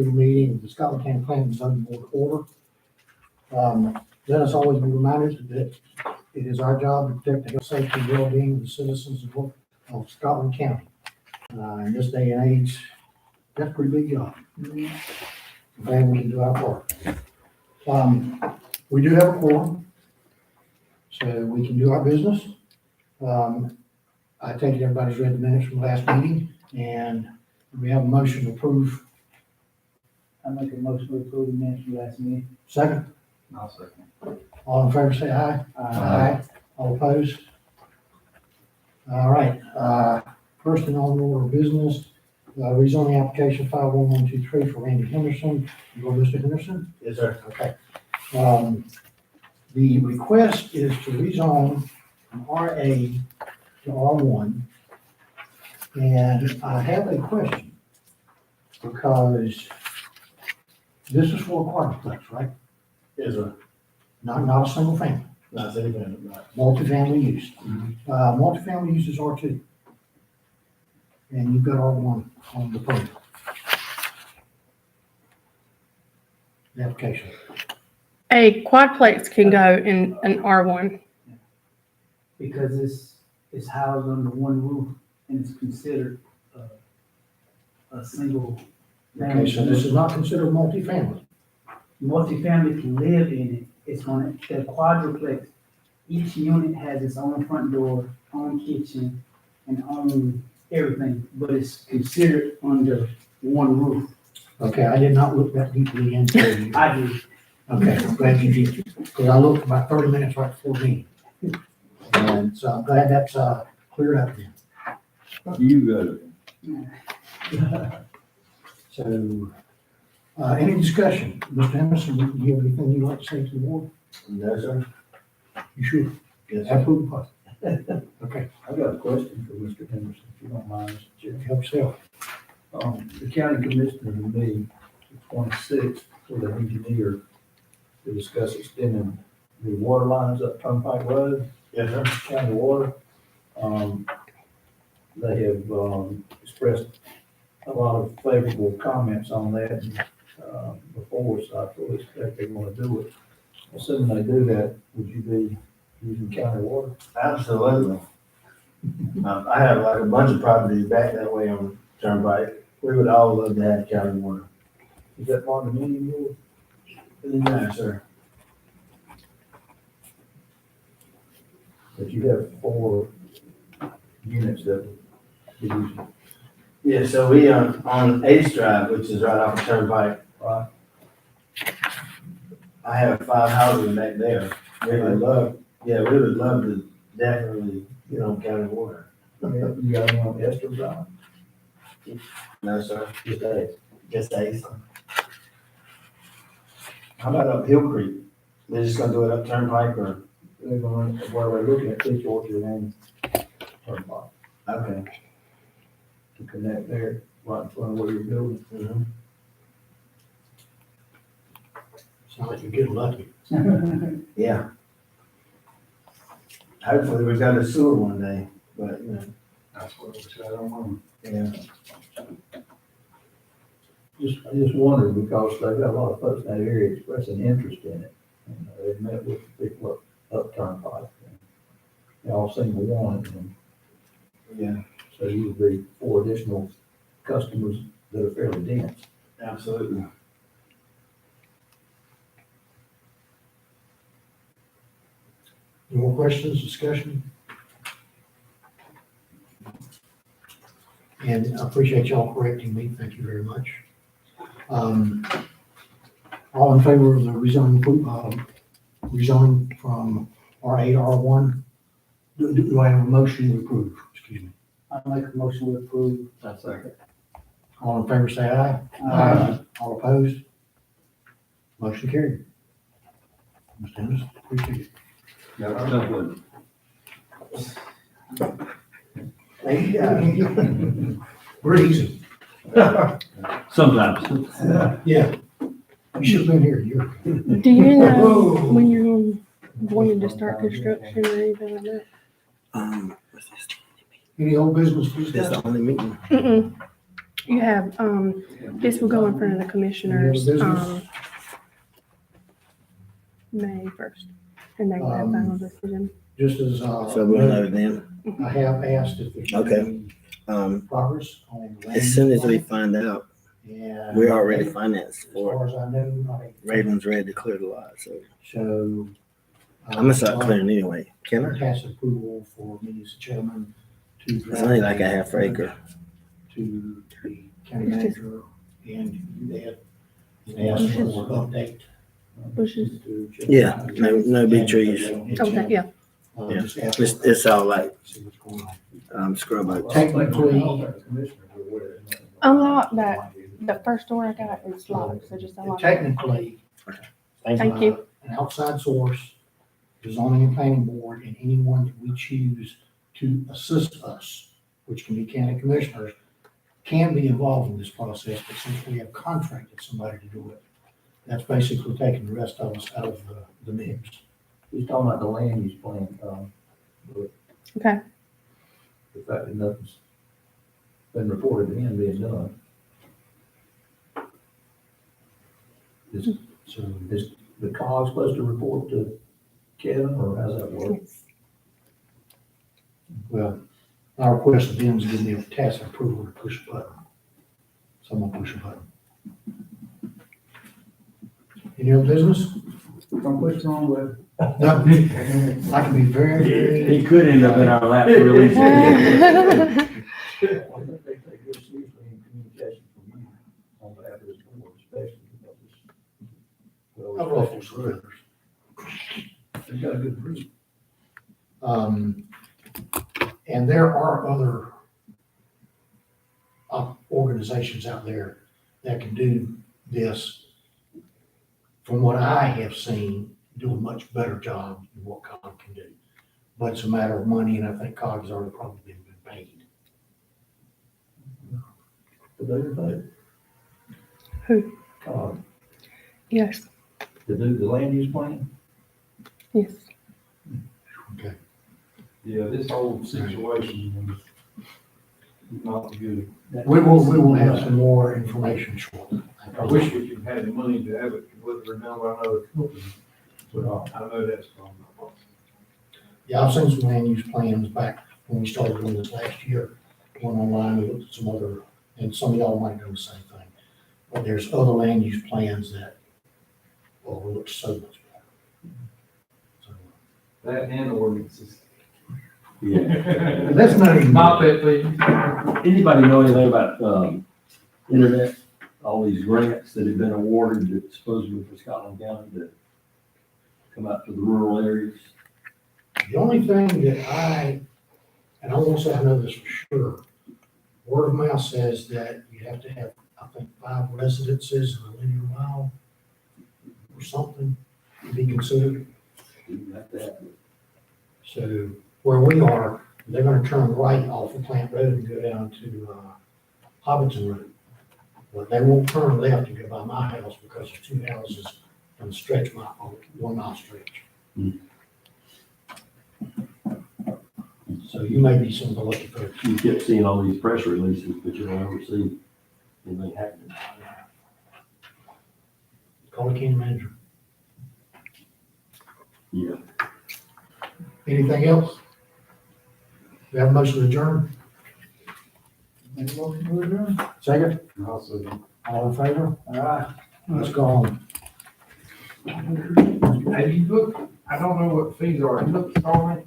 meeting of the Scotland County Planning and Zoning Board of Order. Let us always be reminded that it is our job to protect the health, safety, and well-being of the citizens of Scotland County. In this day and age, that's a pretty big job. Glad we can do our part. We do have a quorum, so we can do our business. I take it everybody's read the minutes from last meeting, and we have a motion to approve. I make a motion to approve the minutes from last meeting. Second, I'll second. all in favor say aye. Aye. All opposed? All right, first and on order of business, rezoning application 51123 for Randy Henderson. You go, Mr. Henderson? Yes, sir. Okay. The request is to rezone from RA to R1. And I have a question, because this is for a quadruplex, right? Yes, sir. Not a single family, Not saying right. multifamily use. Multifamily use is R2. And you've got R1 on the permit. The application. A quadplex can go in an R1. Because it's housed under one roof and it's considered a single family. Okay, so this is not considered multifamily. Multifamily can live in it. It's gonna, the quadruplex, each unit has its own front door, own kitchen, and own everything, but it's considered under one roof. Okay, I did not look that deeply into it. I do. Okay, I'm glad you did, because I looked about 30 minutes right before me. And so I'm glad that's cleared up then. You got it. So, any discussion? Mr. Henderson, do you have anything you'd like to say to the board? No, sir. You sure? Yes, sir. Absolutely. Okay, I got a question for Mr. Henderson, if you don't mind, Mr. Chair. help yourself. The county commissioner and me, the 26th, with an engineer to discuss extending the water lines up Turnpike Road, Yes, sir. county water. They have, expressed a lot of favorable comments on that, before, so I fully expect they want to do it. Assuming they do that, would you be using county water? Absolutely. I have like a bunch of properties back that way on Turnpike. We would all love to have county water. Is that part of the meeting rule? Yes, sir. That you have 4 units that be using, Yeah, so we on Ace Drive, which is right off of Turnpike, right? I have 5 houses back there. We would love to definitely get on county water. You got any on Esther Drive? No, sir. Just Ace. Just Ace. How about up Hill Creek? They're just gonna do it up Turnpike or? They're going, where we're looking at Peach Orchard and Turnpike Okay. to connect there, right in front of where you're building. Mhm. Sounds like you're getting lucky. Yeah. Hopefully we got a sewer one day, but you know. That's what we said on. Yeah. I just wondered because they've got a lot of folks in that area expressing interest in it. And they've met with the people up Turnpike. And they all seem to want it. And Yeah, so you would be 4 additional customers that are fairly dense. absolutely. Any more questions, discussion? And I appreciate y'all correcting me. Thank you very much. All in favor of the rezoning from RA to R1? Do I have a motion to approve? Excuse me. I make a motion to approve. That's second. All in favor, say aye. Aye. All opposed? Motion carried. Mr. Henderson, appreciate it. Yeah, Thank you. We're easy. Sometimes. Yeah. You should have been here a year ago. Do you know Whoa. when you're going to start construction or anything like that? Any old business, please? That's the only meeting. Mm-mm. You have, this will go in front of the commissioners, Any other business? May 1st. And they will have final decision. Just as, So we'll know then. I have asked if there's Okay. any Um, progress on the land as soon as we use find out, plan. we're already financed As for far as I know, not a. Raven's ready to clear the lot, so So. I'm gonna start clearing anyway. Can I? Pass approval for me as chairman to. It's only like a half acre. To the county manager and you, Ed, and ask for an update. Bushes. Yeah, no big trees. Okay, yeah. Yeah. Just ask It's, for- it's all like, See what's going on. scrub oaks. Technically- Unlock that, the first door I got is locked, so just unlock it. Technically. Thank you. An outside source, the zoning and planning board, and anyone that we choose to assist us, which can be county commissioners, can be involved in this process, but since we have contracted somebody to do it, that's basically taking the rest of us out of the mix. He's talking about the land use plan, Okay, the fact that nothing's been reported to him being done. So, Is the COG supposed to report to Kevin, or how's that work? yes. well, my request of them is to give me a tacit approval to push a button. Someone push a button. Any other business? What's wrong with? No, I can be very, He could end up in our lap really. I think they take this seriously in communication from you on behalf of this board, especially because it's. I'll ruffle some feathers. They've got a good group. And there are other organizations out there that can do this. From what I have seen, do a much better job than what COG can do. But it's a matter of money, and I think COG has already probably been paid. To do everything. Who? COG, Yes, to do the land use plan. yes. Yeah, this whole situation is not good. We will have some more information shortly. I wish we could have the money to have it, whether or not I know, but I know that's from my boss. Yeah, I've seen some land use plans back when we started doing this last year. Went online and looked at some other, and some of y'all might know the same thing. But there's other land use plans that, well, look so much better. So, That and ordinances. Yeah. that's not even. Not that thing. Anybody know anything about, internet, all these grants that have been awarded that supposedly for Scotland County to come out to the rural areas? The only thing that and I won't say I know this for sure, word of mouth says that you have to have, I think, 5 residences in a linear mile or something to be considered. Like that. So where we are, they're gonna turn right off of Plant Road and go down to, Hobbiton Road. But they won't turn left to go by my house because there's 2 houses on the stretch mile, 1 mile stretch. So you may be some of the lucky folks. You kept seeing all these press releases, but you don't ever see anything happening. Call the county manager. Yeah. Anything else? We have a motion to adjourn? Second, Also, all in favor? All right. Let's go home. have you looked, I don't know what fees are, have you looked at all that?